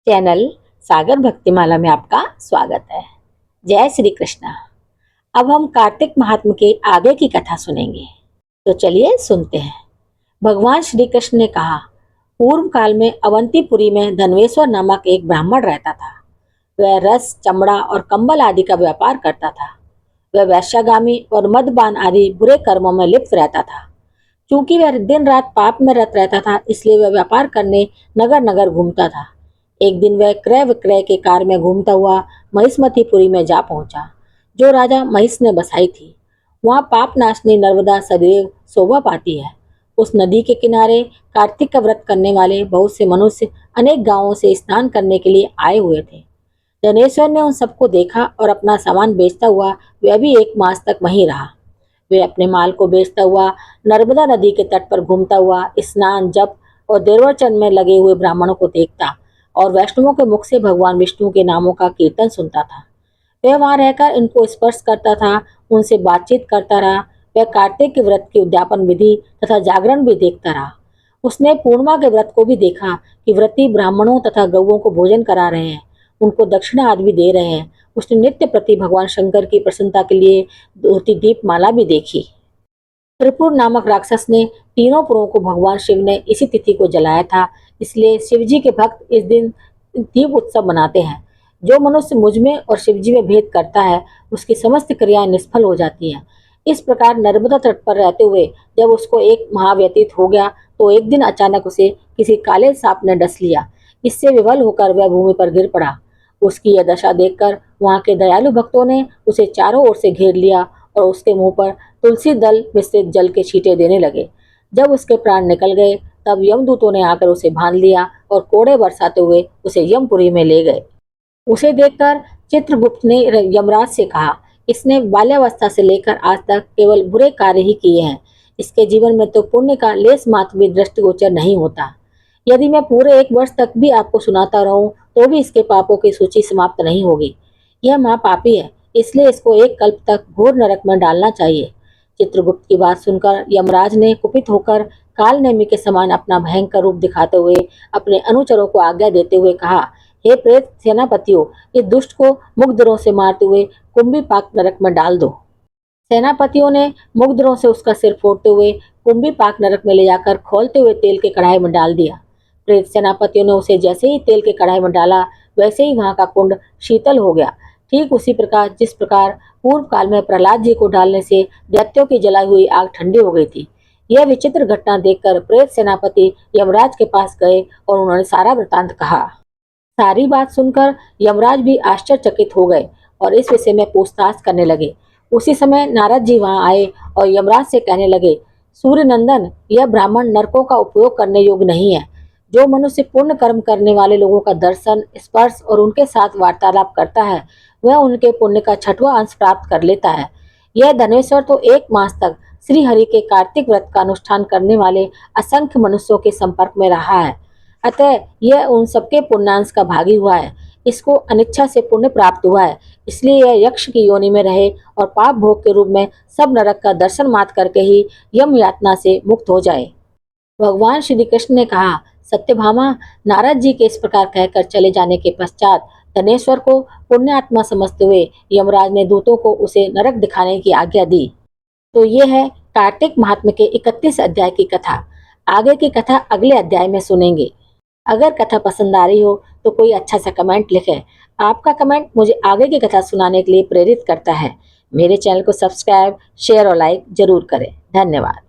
Channel सागर भक्तिमाला में आपका स्वागत है। जय श्री कृष्णा। अब हम कार्तिक महात्म के आगे की कथा सुनेंगे, तो चलिए सुनते हैं। भगवान श्री कृष्ण ने कहा, पूर्व काल में अवंतीपुरी में धनवेश्वर नामक एक ब्राह्मण रहता था। वह रस, चमड़ा और कंबल आदि का व्यापार करता था। वह वैश्यागामी और मदपान आदि बुरे कर्मों में लिप्त रहता था। चूंकि वह दिन रात पाप में रत रहता था, इसलिए वह व्यापार करने नगर नगर घूमता था। एक दिन वह क्रय विक्रय के कार्य में घूमता हुआ महिष्मतीपुरी में जा पहुंचा, जो राजा महिष ने बसाई थी। वहां पाप नाशनी नर्मदा सदैव शोभा पाती है। उस नदी के किनारे कार्तिक का व्रत करने वाले बहुत से मनुष्य अनेक गांवों से स्नान करने के लिए आए हुए थे। धनेश्वर ने उन सबको देखा और अपना सामान बेचता हुआ वह भी 1 मास तक वहीं रहा। वे अपने माल को बेचता हुआ नर्मदा नदी के तट पर घूमता हुआ स्नान, जप और देवचर्न में लगे हुए ब्राह्मणों को देखता और वैष्णवों के मुख से भगवान विष्णु के नामों का कीर्तन सुनता था। वह वहां रहकर इनको स्पर्श करता था, उनसे बातचीत करता रहा। वह कार्तिक के व्रत की उद्यापन विधि तथा जागरण भी देखता रहा। उसने पूर्णिमा के व्रत को भी देखा कि व्रती ब्राह्मणों तथा गौओं को भोजन करा रहे हैं, उनको दक्षिणा आदि भी दे रहे हैं। उसने नित्य प्रति भगवान शंकर की प्रसन्नता के लिए धोती दीप माला भी देखी। त्रिपुर नामक राक्षस ने तीनों पुरों को भगवान शिव ने इसी तिथि को जलाया था, इसलिए शिव जी के भक्त इस दिन दीप उत्सव मनाते हैं। जो मनुष्य मुझ में और शिव जी में भेद करता है, उसकी समस्त क्रियाएं निष्फल हो जाती हैं। इस प्रकार नर्मदा तट पर रहते हुए जब उसको एक माह व्यतीत हो गया, तो एक दिन अचानक उसे किसी काले सांप ने डस लिया। इससे विवल होकर वह भूमि पर गिर पड़ा। उसकी यह दशा देखकर वहां के दयालु भक्तों ने उसे चारों ओर से घेर लिया और उसके मुंह पर तुलसी दल मिश्रित जल के छींटे देने लगे। जब उसके प्राण निकल गए, तब यमदूतों ने आकर उसे बांध लिया और कोड़े बरसाते हुए उसे यमपुरी में ले गए। उसे देखकर चित्रगुप्त ने यमराज से कहा, इसने बाल्यावस्था से लेकर आज तक केवल बुरे कार्य ही किए हैं। इसके जीवन में तो पुण्य का लेस मात्र भी दृष्टिगोचर नहीं होता। यदि मैं पूरे 1 वर्ष तक भी आपको सुनाता रहूं, तो भी इसके पापों की सूची समाप्त नहीं होगी। यह महापापी है, इसलिए इसको 1 कल्प तक घोर नरक में डालना चाहिए। चित्रगुप्त की बात सुनकर यमराज ने कुपित होकर कालनेमी के समान अपना भयंकर रूप दिखाते हुए अपने अनुचरों को आज्ञा देते हुए कहा, हे प्रेत सेनापतियों, इस दुष्ट को मुग्धरों से मारते हुए कुंभीपाक नरक में डाल दो। सेनापतियों ने मुग्धरों से उसका सिर फोड़ते हुए कुंभीपाक नरक में ले जाकर खोलते हुए तेल के कढ़ाई में डाल दिया। प्रेत सेनापतियों ने उसे जैसे ही तेल के कढ़ाई में डाला, वैसे ही वहां का कुंड शीतल हो गया। ठीक उसी प्रकार जिस प्रकार पूर्व काल में प्रहलाद जी को डालने से दैत्यों की जलाई हुई आग ठंडी हो गई थी। यह विचित्र घटना देखकर प्रेत सेनापति यमराज के पास गए और उन्होंने सारा वृतांत कहा। सारी बात सुनकर यमराज भी आश्चर्यचकित हो गए और इस विषय में पूछताछ करने लगे। उसी समय नारद जी वहां आए और यमराज से कहने लगे, सूर्य नंदन, यह ब्राह्मण नरकों का उपयोग करने योग्य नहीं है। जो मनुष्य पुण्य कर्म करने वाले लोगों का दर्शन, स्पर्श और उनके साथ वार्तालाप करता है, वह उनके पुण्य का 6वां अंश प्राप्त कर लेता है। यह धनेश्वर तो 1 मास तक श्री हरि के कार्तिक व्रत का अनुष्ठान करने वाले असंख्य मनुष्यों के संपर्क में रहा है, अतः यह उन सबके पुण्यांश का भागी हुआ है। इसको अनिच्छा से पुण्य प्राप्त हुआ है, इसलिए यह यक्ष की योनि में रहे और पाप भोग के रूप में सब नरक का दर्शन मात्र करके ही यम यातना से मुक्त हो जाए। भगवान श्री कृष्ण ने कहा, सत्यभामा, नारद जी के इस प्रकार कहकर चले जाने के पश्चात धनेश्वर को पुण्यात्मा समझते हुए यमराज ने दूतों को उसे नरक दिखाने की आज्ञा दी। तो ये है कार्तिक महात्म्य के 31 अध्याय की कथा। आगे की कथा अगले अध्याय में सुनेंगे। अगर कथा पसंद आ रही हो तो कोई अच्छा सा कमेंट लिखें। आपका कमेंट मुझे आगे की कथा सुनाने के लिए प्रेरित करता है। मेरे चैनल को सब्सक्राइब, शेयर और लाइक जरूर करें। धन्यवाद।